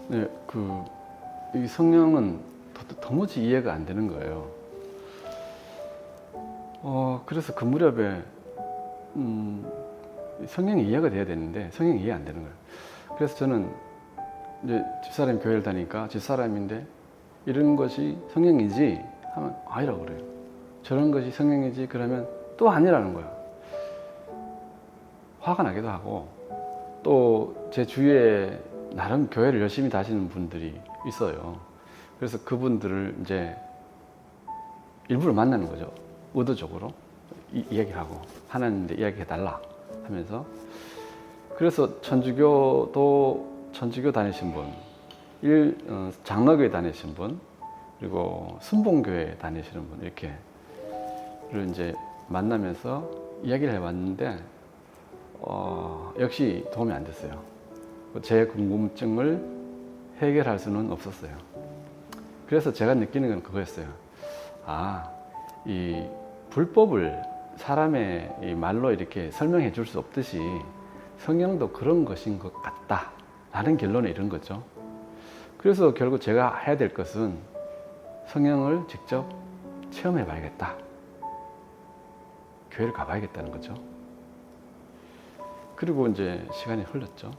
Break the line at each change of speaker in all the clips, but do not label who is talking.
네, 이 성령은 도무지 이해가 안 되는 거예요. 그래서 그 무렵에 성령이 이해가 돼야 되는데 성령이 이해 안 되는 거예요. 그래서 저는 이제 집사람이 교회를 다니까 집사람인데 이런 것이 성령이지 하면 아니라고 그래요. 저런 것이 성령이지 그러면 또 아니라는 거야. 화가 나기도 하고, 또 제 주위에 나름 교회를 열심히 다니시는 분들이 있어요. 그래서 그분들을 이제 일부러 만나는 거죠. 의도적으로 이야기하고 하나님인데 이야기해달라 하면서. 그래서 천주교 다니신 분, 장로교회 다니신 분, 그리고 순봉교회 다니시는 분 이렇게를 이제 만나면서 이야기를 해봤는데 역시 도움이 안 됐어요. 제 궁금증을 해결할 수는 없었어요. 그래서 제가 느끼는 건 그거였어요. 이 불법을 사람의 이 말로 이렇게 설명해 줄 수 없듯이 성령도 그런 것인 것 같다 라는 결론에 이른 거죠. 그래서 결국 제가 해야 될 것은 성령을 직접 체험해 봐야겠다. 교회를 가봐야겠다는 거죠. 그리고 이제 시간이 흘렀죠.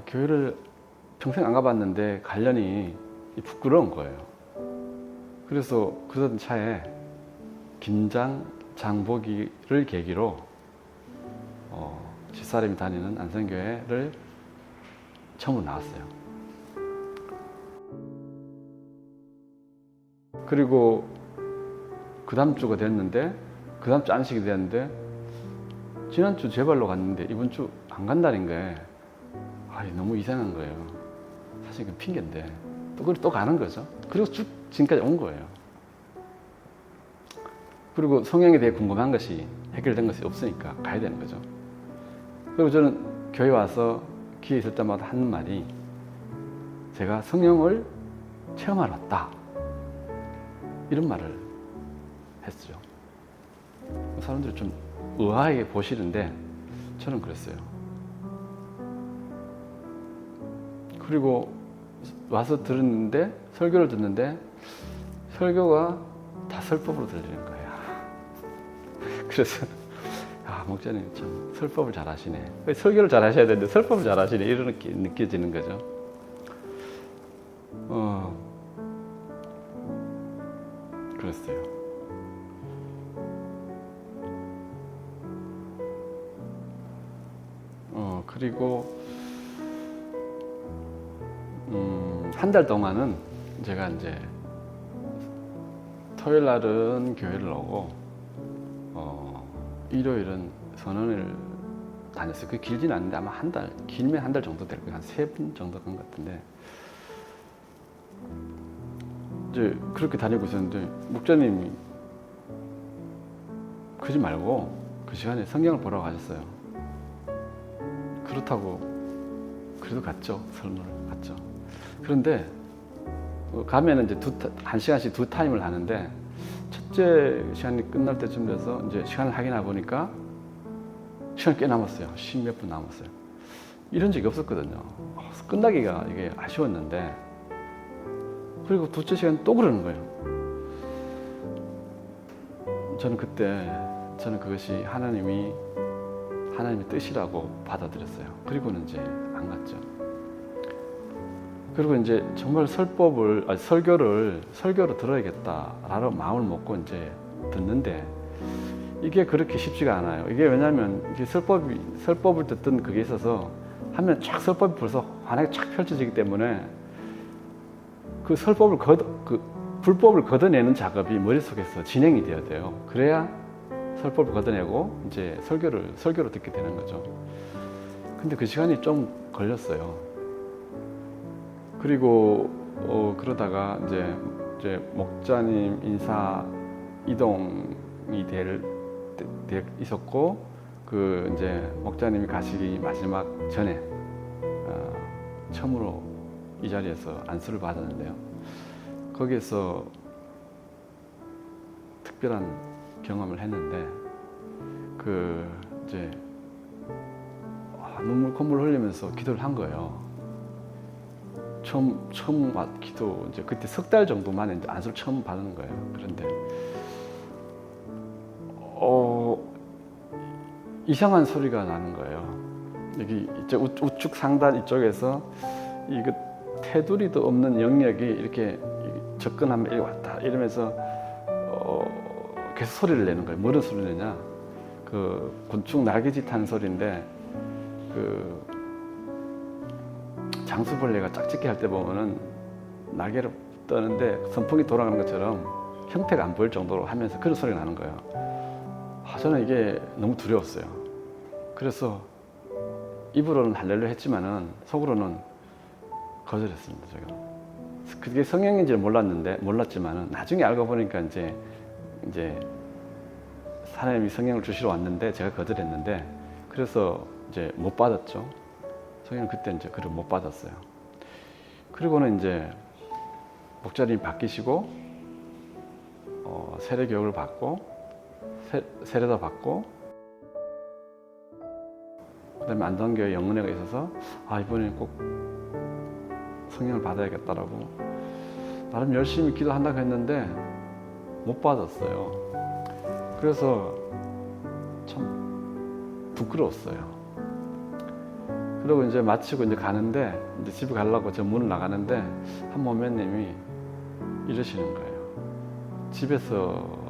교회를 평생 안 가봤는데 가려니 부끄러운 거예요. 그래서 그러던 차에 김장 장보기를 계기로 집사람이 다니는 안성교회를 처음으로 나왔어요. 그리고 그 다음 주가 됐는데, 그 다음 주 안식이 됐는데, 지난주 제발로 갔는데 이번 주 안 간다는 게 너무 이상한 거예요. 사실 그 핑계인데 또 가는 거죠. 그리고 쭉 지금까지 온 거예요. 그리고 성령에 대해 궁금한 것이 해결된 것이 없으니까 가야 되는 거죠. 그리고 저는 교회 와서 기회 있을 때마다 하는 말이, 제가 성령을 체험하러 왔다 이런 말을 했어요. 사람들이 좀 의아하게 보시는데 저는 그랬어요. 그리고 와서 들었는데, 설교를 듣는데 설교가 다 설법으로 들리는 거예요. 그래서 목사님 참 설법을 잘 하시네. 설교를 잘 하셔야 되는데 설법을 잘 하시네, 이렇게 느껴지는 거죠. 그랬어요. 그리고 한 달 동안은 제가 이제 토요일 날은 교회를 오고 일요일은 선언을 다녔어요. 그게 길진 않은데 아마 한 달, 길면 한 달 정도 될 거예요. 한 3번 정도 간 것 같은데, 이제 그렇게 다니고 있었는데 목사님이 그러지 말고 그 시간에 성경을 보러 가셨어요. 그렇다고 그래도 갔죠. 설문을 갔죠. 그런데 가면은 이제 1시간씩 2타임을 하는데, 첫째 시간이 끝날 때쯤 돼서 이제 시간을 확인해 보니까 시간이 꽤 남았어요. 10몇 분 남았어요. 이런 적이 없었거든요. 끝나기가 이게 아쉬웠는데, 그리고 둘째 시간 또 그러는 거예요. 저는 그것이 하나님의 뜻이라고 받아들였어요. 그리고는 이제 안 갔죠. 그리고 이제 정말 설교로 들어야겠다라는 마음을 먹고 이제 듣는데, 이게 그렇게 쉽지가 않아요. 이게 왜냐하면 이게 설법을 듣던 그게 있어서 하면 쫙 설법이 벌써 환하게 쫙 펼쳐지기 때문에 그 불법을 걷어내는 작업이 머릿속에서 진행이 되어야 돼요. 그래야 설법을 걷어내고 이제 설교로 듣게 되는 거죠. 근데 그 시간이 좀 걸렸어요. 그리고 그러다가 이제 목자님 인사 이동이 있었고, 그 이제 목자님이 가시기 마지막 전에 처음으로 이 자리에서 안수를 받았는데요. 거기에서 특별한 경험을 했는데, 이제 눈물 콧물 흘리면서 기도를 한 거예요. 처음 기도 이제 그때 석 달 정도만 이제 안수를 처음 받는 거예요. 그런데 이상한 소리가 나는 거예요. 여기 이제 우측 상단 이쪽에서 이거 테두리도 없는 영역이 이렇게 접근하면 이리 왔다 이러면서 계속 소리를 내는 거예요. 뭐런 소리를 내냐? 그 곤충 날개짓 하는 소리인데 그 장수벌레가 짝짓기 할 때 보면은 날개를 떠는데 선풍기 돌아가는 것처럼 형태가 안 보일 정도로 하면서 그런 소리가 나는 거예요. 저는 이게 너무 두려웠어요. 그래서 입으로는 할렐루야 했지만은 속으로는 거절했습니다. 제가 그게 성령인지를 몰랐지만은 나중에 알고 보니까 이제 하나님이 성령을 주시러 왔는데 제가 거절했는데 그래서 이제 못 받았죠. 성령은 그때 이제 그를 못 받았어요. 그리고는 이제 목자님 바뀌시고 세례 교육을 받고 세례도 받고 그다음에 안동교회 영은회가 있어서 이번에는 꼭 성령을 받아야겠다라고 나름 열심히 기도한다고 했는데 못 받았어요. 그래서 참 부끄러웠어요. 그리고 이제 마치고 이제 가는데 이제 집에 가려고 저 문을 나가는데 한 모매님이 이러시는 거예요. 집에서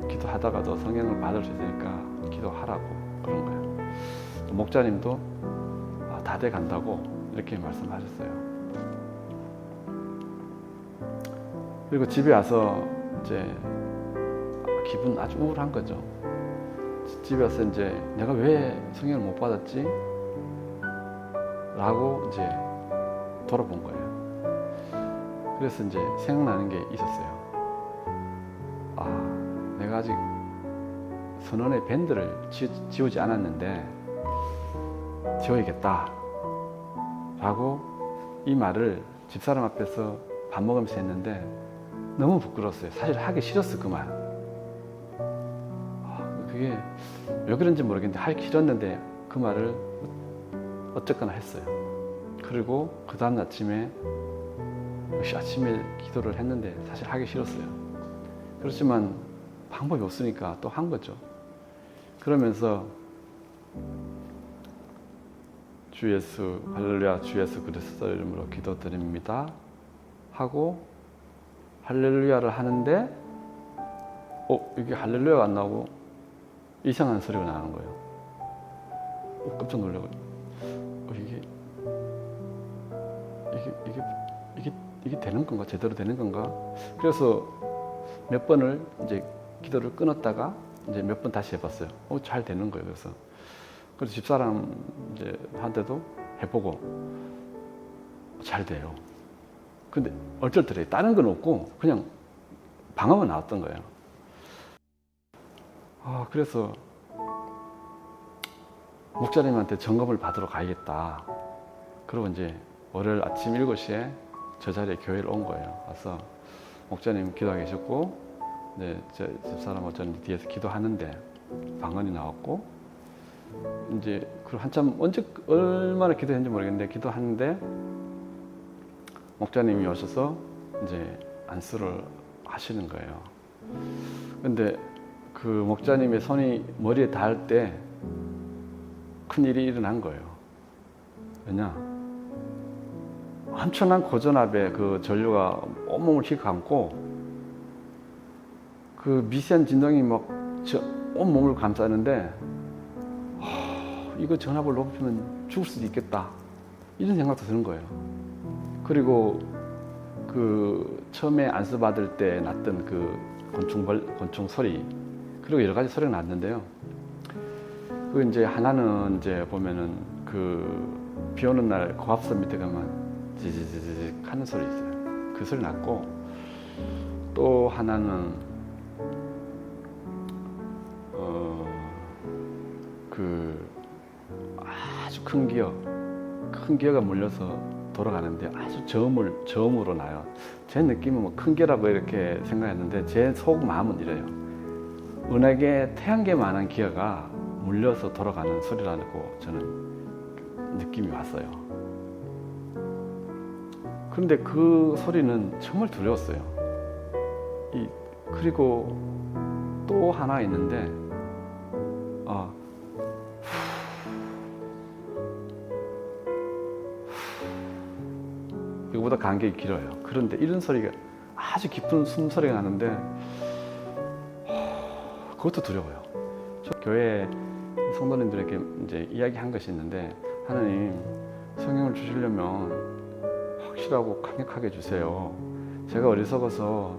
기도하다가도 성령을 받을 수 있으니까 기도하라고 그런 거예요. 목자님도 다 돼 간다고 이렇게 말씀하셨어요. 그리고 집에 와서 이제 기분 아주 우울한 거죠. 집에 와서 이제 내가 왜 성령을 못 받았지? 라고 이제 돌아본 거예요. 그래서 이제 생각나는 게 있었어요. 내가 아직 선원의 밴드를 지우지 않았는데 지워야겠다 라고 이 말을 집사람 앞에서 밥 먹으면서 했는데 너무 부끄러웠어요. 사실 하기 싫었어 그 말. 그게 왜 그런지 모르겠는데 하기 싫었는데 그 말을 어쨌거나 했어요. 그리고 그 다음 아침에 역시 아침에 기도를 했는데 사실 하기 싫었어요. 그렇지만 방법이 없으니까 또 한 거죠. 그러면서 주 예수 할렐루야 주 예수 그리스도 이름으로 기도드립니다 하고 할렐루야를 하는데 이게 할렐루야가 안 나오고 이상한 소리가 나는 거예요. 깜짝 놀라고 이게 되는 건가? 제대로 되는 건가? 그래서 몇 번을 이제 기도를 끊었다가 이제 몇 번 다시 해봤어요. 잘 되는 거예요. 그래서 집사람 이제 한테도 해보고 잘 돼요. 근데 얼떨떨해. 다른 건 없고 그냥 방언만 나왔던 거예요. 그래서 목사님한테 점검을 받으러 가야겠다. 그리고 이제 월요일 아침 7시에 저 자리에 교회를 온 거예요. 와서 목사님 기도하고 계셨고, 제 집사람 어쩌니 뒤에서 기도하는데 방언이 나왔고, 이제 그 한참 얼마나 기도했는지 모르겠는데 기도하는데 목사님이 오셔서 이제 안수를 하시는 거예요. 근데 그 목사님의 손이 머리에 닿을 때 큰일이 일어난 거예요. 왜냐? 엄청난 고전압의 그 전류가 온몸을 휘감고 그 미세한 진동이 막 온몸을 감싸는데 이거 전압을 높이면 죽을 수도 있겠다 이런 생각도 드는 거예요. 그리고 그 처음에 안수 받을 때 났던 그 곤충 소리 그리고 여러 가지 소리가 났는데요. 그 이제 하나는 이제 보면은 그 비 오는 날 고압선 밑에 가면 지지지직 하는 소리 있어요. 그 소리 났고, 또 하나는 그 아주 큰 기어가 몰려서 돌아가는데 아주 저음으로 나요. 제 느낌은 뭐 큰 기어라고 이렇게 생각했는데 제 속 마음은 이래요. 은하계 태양계만한 기어가 물려서 돌아가는 소리라고 저는 느낌이 왔어요. 그런데 그 소리는 정말 두려웠어요. 그리고 또 하나 있는데, 이거보다 간격이 길어요. 그런데 이런 소리가 아주 깊은 숨소리가 나는데 그것도 두려워요. 저 교회 성도님들에게 이제 이야기한 것이 있는데, 하나님 성령을 주시려면 확실하고 강력하게 주세요. 제가 어리석어서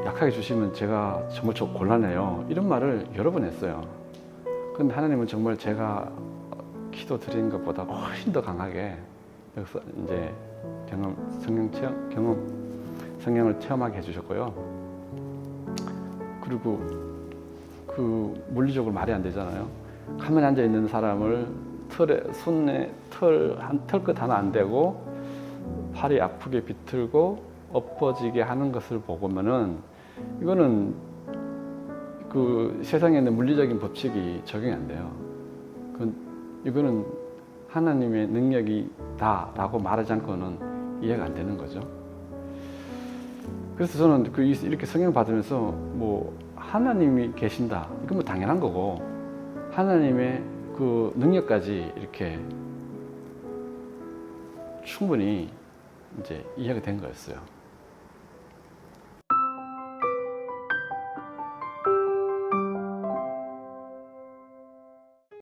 약하게 주시면 제가 정말 곤란해요. 이런 말을 여러 번 했어요. 그런데 하나님은 정말 제가 기도 드린 것보다 훨씬 더 강하게 여기서 이제 성령을 체험하게 해주셨고요. 그리고 그 물리적으로 말이 안 되잖아요. 가만히 앉아 있는 사람을 손에 한 털끝 하나 안 대고 팔이 아프게 비틀고 엎어지게 하는 것을 보면은 이거는 그 세상에 있는 물리적인 법칙이 적용이 안 돼요. 이거는 하나님의 능력이다라고 말하지 않고는 이해가 안 되는 거죠. 그래서 저는 이렇게 성령 받으면서 뭐 하나님이 계신다, 이건 뭐 당연한 거고, 하나님의 그 능력까지 이렇게 충분히 이제 이해가 된 거였어요.